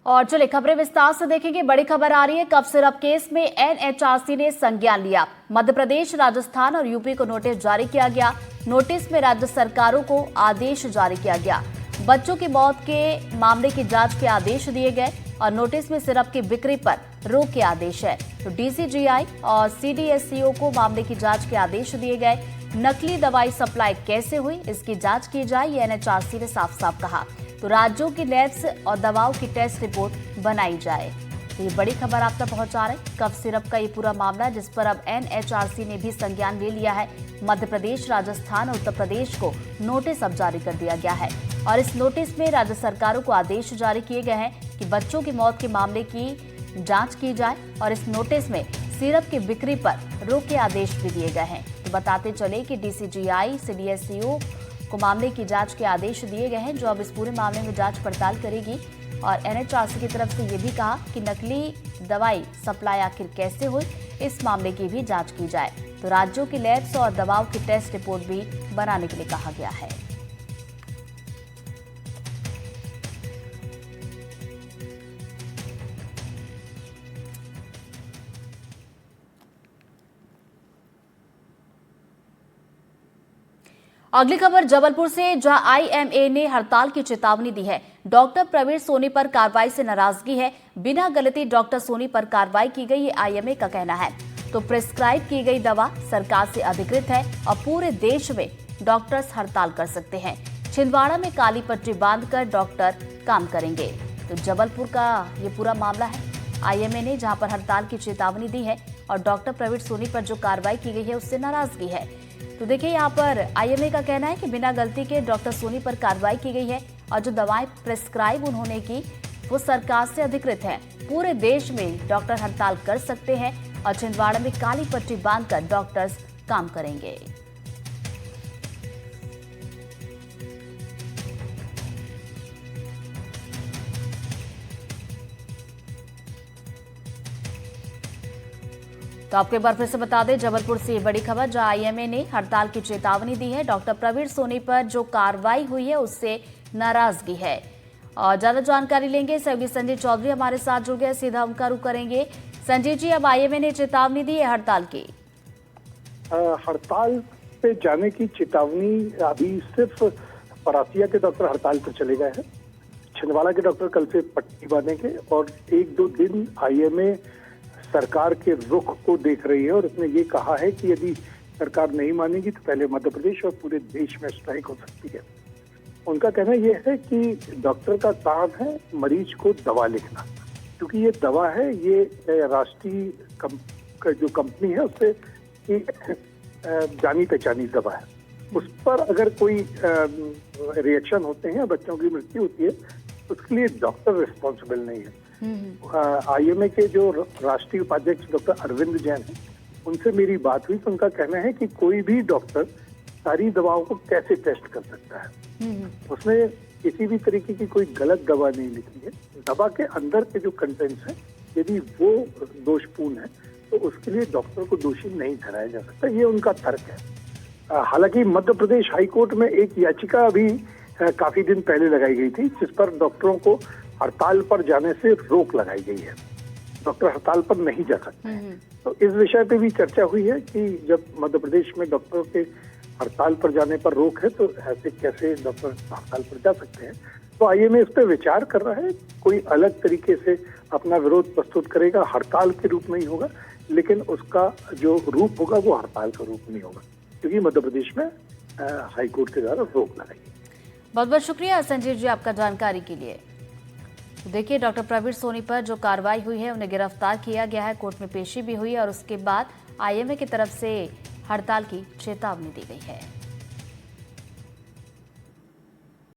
और चलिए खबरें विस्तार से देखेंगे। बड़ी खबर आ रही है, कफ सिरप केस में एनएचआरसी ने संज्ञान लिया। मध्य प्रदेश, राजस्थान और यूपी को नोटिस जारी किया गया। नोटिस में राज्य सरकारों को आदेश जारी किया गया। बच्चों की मौत के मामले की जांच के आदेश दिए गए और नोटिस में सिरप की बिक्री पर रोक के आदेश है। तो डीसीजीआई और सीडीएससीओ को मामले की जांच के आदेश दिए गए। नकली दवाई सप्लाई कैसे हुई, इसकी जांच की जाए, ये एनएचआरसी ने साफ साफ कहा। तो राज्यों की लैब्स और दवाओं की टेस्ट रिपोर्ट बनाई जाए। तो ये बड़ी खबर आप तक पहुंचा रहे हैं। कफ सिरप का ये पूरा मामला जिस पर अब एनएचआरसी ने भी संज्ञान ले लिया है। मध्य प्रदेश, राजस्थान और उत्तर प्रदेश को नोटिस अब जारी कर दिया गया है और इस नोटिस में राज्य सरकारों को आदेश जारी किए गए हैं कि बच्चों की मौत के मामले की जांच की जाए और इस नोटिस में सिरप की बिक्री पर रोक के आदेश भी दिए गए हैं। तो बताते चले कि डीसीजीआई, सीडीएससीओ को मामले की जांच के आदेश दिए गए हैं, जो अब इस पूरे मामले में जांच पड़ताल करेगी। और एनएचआरसी की तरफ से ये भी कहा कि नकली दवाई सप्लाई आखिर कैसे हुई, इस मामले की भी जांच की जाए। तो राज्यों की लैब्स और दवाओं की टेस्ट रिपोर्ट भी बनाने के लिए कहा गया है। अगली खबर जबलपुर से, जहां आईएमए ने हड़ताल की चेतावनी दी है। डॉक्टर प्रवीण सोनी पर कार्रवाई से नाराजगी है। बिना गलती डॉक्टर सोनी पर कार्रवाई की गई, ये आईएमए का कहना है। तो प्रिस्क्राइब की गई दवा सरकार से अधिकृत है और पूरे देश में डॉक्टर्स हड़ताल कर सकते हैं। छिंदवाड़ा में काली पट्टी बांधकर डॉक्टर काम करेंगे। तो जबलपुर का ये पूरा मामला है। आईएमए ने जहां पर हड़ताल की चेतावनी दी है और डॉक्टर प्रवीण सोनी पर जो कार्रवाई की गई है उससे नाराजगी है। तो देखिए यहाँ पर आईएमए का कहना है कि बिना गलती के डॉक्टर सोनी पर कार्रवाई की गई है और जो दवाएं प्रिस्क्राइब उन्होंने की वो सरकार से अधिकृत है। पूरे देश में डॉक्टर हड़ताल कर सकते हैं और छिंदवाड़ा में काली पट्टी बांधकर डॉक्टर्स काम करेंगे। तो आपको एक बार फिर से बता दें, जबलपुर से ये बड़ी खबर, जहां आईएमए ने हड़ताल की चेतावनी दी है। डॉक्टर प्रवीण सोनी पर जो कार्रवाई हुई है उससे नाराजगी है। और ज्यादा जानकारी लेंगे, सहयोगी संजय चौधरी हमारे साथ जुड़ गए, सीधा उनका रुख करेंगे। संजय जी, अब आईएमए ने चेतावनी दी है हड़ताल की। हड़ताल पे जाने की चेतावनी अभी सिर्फ परासिया के डॉक्टर हड़ताल पर चले गए हैं। छिंदवाड़ा के डॉक्टर कल से पट्टी बांधेंगे और 1-2 दिन आईएमए सरकार के रुख को देख रही है और उसने ये कहा है कि यदि सरकार नहीं मानेगी तो पहले मध्य प्रदेश और पूरे देश में स्ट्राइक हो सकती है। उनका कहना यह है कि डॉक्टर का काम है मरीज को दवा लिखना, क्योंकि ये दवा है, ये राष्ट्रीय जो कंपनी है उससे जानी पहचानी दवा है। उस पर अगर कोई रिएक्शन होते हैं, बच्चों की मृत्यु होती है, उसके लिए डॉक्टर रिस्पॉन्सिबल नहीं है। आईएमए के जो राष्ट्रीय उपाध्यक्ष डॉक्टर अरविंद जैन हैं, उनसे मेरी बात हुई तो उनका कहना है कि कोई भी डॉक्टर सारी दवाओं को कैसे टेस्ट कर सकता है। उसने किसी भी तरीके की कोई गलत दवा नहीं लिखी है। दवा के अंदर के जो कंटेंट्स हैं, यदि वो दोषपूर्ण है तो उसके लिए डॉक्टर को दोषी नहीं ठहराया जा सकता, ये उनका तर्क है। हालांकि मध्य प्रदेश हाईकोर्ट में एक याचिका अभी काफी दिन पहले लगाई गई थी, जिस पर डॉक्टरों को हड़ताल पर जाने से रोक लगाई गई है। डॉक्टर हड़ताल पर नहीं जा सकते हैं। तो इस विषय पे भी चर्चा हुई है कि जब मध्य प्रदेश में डॉक्टरों के हड़ताल पर जाने पर रोक है तो ऐसे कैसे डॉक्टर हड़ताल पर जा सकते हैं। तो आईएमए इस पर विचार कर रहा है, कोई अलग तरीके से अपना विरोध प्रस्तुत करेगा, हड़ताल के रूप में ही होगा, लेकिन उसका जो रूप होगा वो हड़ताल का रूप नहीं होगा, क्योंकि मध्य प्रदेश में हाईकोर्ट के द्वारा रोक लगाई गई। बहुत बहुत शुक्रिया संजय जी आपका जानकारी के लिए। देखिए, डॉक्टर प्रवीण सोनी पर जो कार्रवाई हुई है, उन्हें गिरफ्तार किया गया है, कोर्ट में पेशी भी हुई और उसके बाद आईएमए की तरफ से हड़ताल की चेतावनी दी गई है।